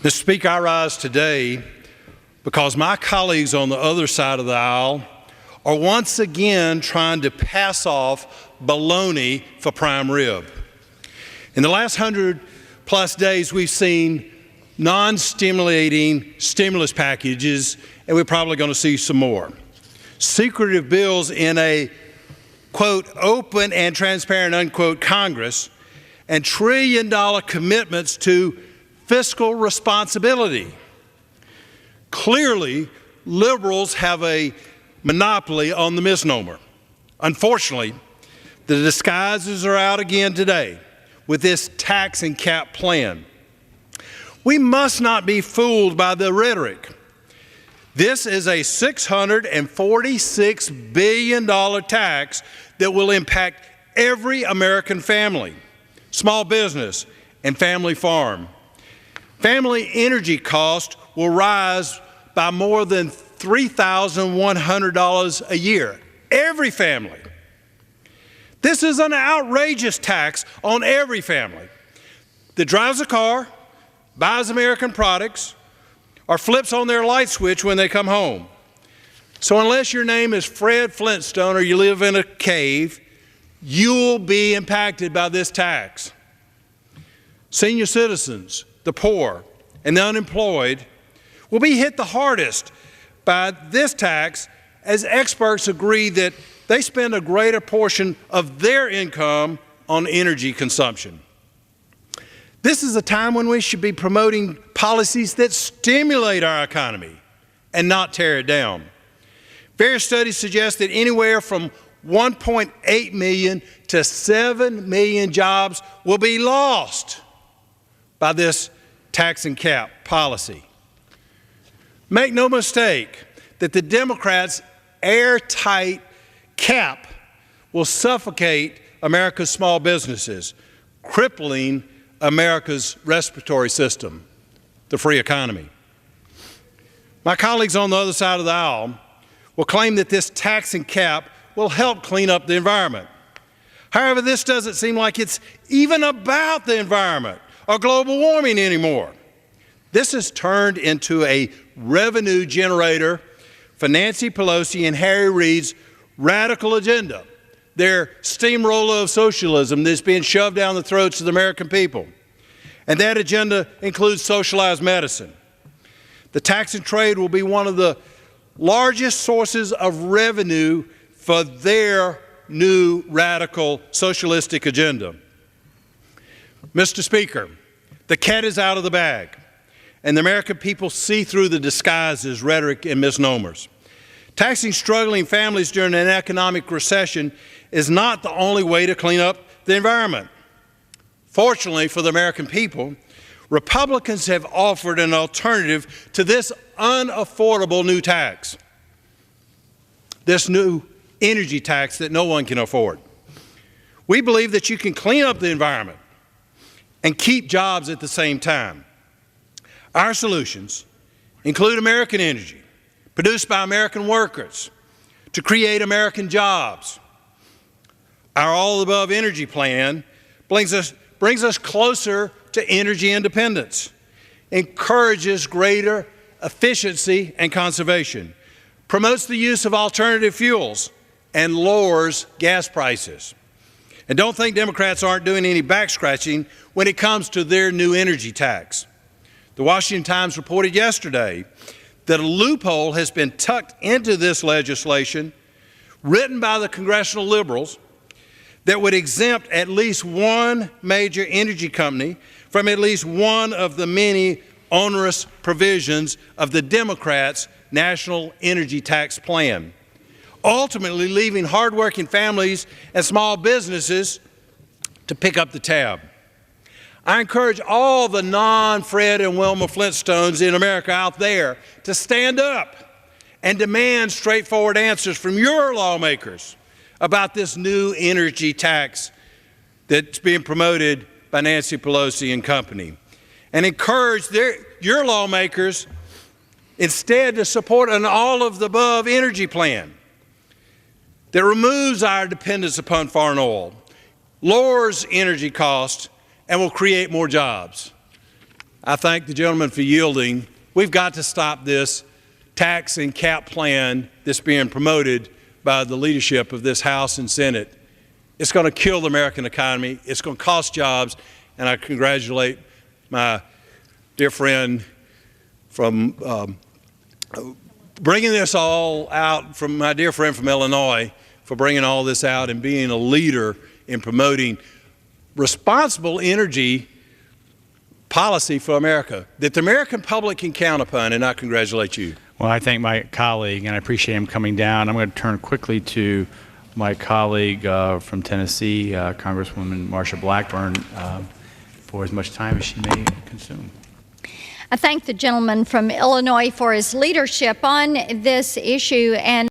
Mr. Speaker, I rise today because my colleagues on the other side of the aisle are once again trying to pass off baloney for prime rib. In the last 100+ days, we've seen non-stimulating stimulus packages, and we're probably going to see some more. Secretive bills in a, quote, open and transparent, unquote, Congress, and trillion-dollar commitments to fiscal responsibility. Clearly, liberals have a monopoly on the misnomer. Unfortunately, the disguises are out again today with this tax and cap plan. We must not be fooled by the rhetoric. This is a $646 billion tax that will impact every American family, small business, and family farm. Family energy costs will rise by more than $3,100 a year, every family. This is an outrageous tax on every family that drives a car, buys American products, or flips on their light switch when they come home. So unless your name is Fred Flintstone or you live in a cave, you'll be impacted by this tax. Senior citizens, the poor, and the unemployed will be hit the hardest by this tax, as experts agree that they spend a greater portion of their income on energy consumption. This is a time when we should be promoting policies that stimulate our economy and not tear it down. Various studies suggest that anywhere from 1.8 million to 7 million jobs will be lost by this tax and cap policy. Make no mistake that the Democrats' airtight cap will suffocate America's small businesses, crippling America's respiratory system, the free economy. My colleagues on the other side of the aisle will claim that this tax and cap will help clean up the environment. However, this doesn't seem like it's even about the environment or global warming anymore. This has turned into a revenue generator for Nancy Pelosi and Harry Reid's radical agenda, their steamroller of socialism that's being shoved down the throats of the American people. And that agenda includes socialized medicine. The tax and trade will be one of the largest sources of revenue for their new radical socialistic agenda. Mr. Speaker, the cat is out of the bag, and the American people see through the disguises, rhetoric, and misnomers. Taxing struggling families during an economic recession is not the only way to clean up the environment. Fortunately for the American people, Republicans have offered an alternative to this unaffordable new tax, this new energy tax that no one can afford. We believe that you can clean up the environment and keep jobs at the same time. Our solutions include American energy, produced by American workers, to create American jobs. Our all-above energy plan brings us closer to energy independence, encourages greater efficiency and conservation, promotes the use of alternative fuels, and lowers gas prices. And don't think Democrats aren't doing any back-scratching when it comes to their new energy tax. The Washington Times reported yesterday that a loophole has been tucked into this legislation, written by the congressional liberals, that would exempt at least one major energy company from at least one of the many onerous provisions of the Democrats' national energy tax plan, ultimately leaving hardworking families and small businesses to pick up the tab. I encourage all the non-Fred and Wilma Flintstones in America out there to stand up and demand straightforward answers from your lawmakers about this new energy tax that's being promoted by Nancy Pelosi and company. And encourage your lawmakers instead to support an all-of-the-above energy plan that removes our dependence upon foreign oil, lowers energy costs, and will create more jobs. I thank the gentleman for yielding. We've got to stop this tax and cap plan that's being promoted by the leadership of this House and Senate. It's going to kill the American economy. It's going to cost jobs. And I congratulate my dear friend from bringing this all out, from my dear friend from Illinois, for bringing all this out and being a leader in promoting responsible energy policy for America that the American public can count upon, and I congratulate you. Well, I thank my colleague, and I appreciate him coming down. I'm going to turn quickly to my colleague from Tennessee, Congresswoman Marsha Blackburn, for as much time as she may consume. I thank the gentleman from Illinois for his leadership on this issue, and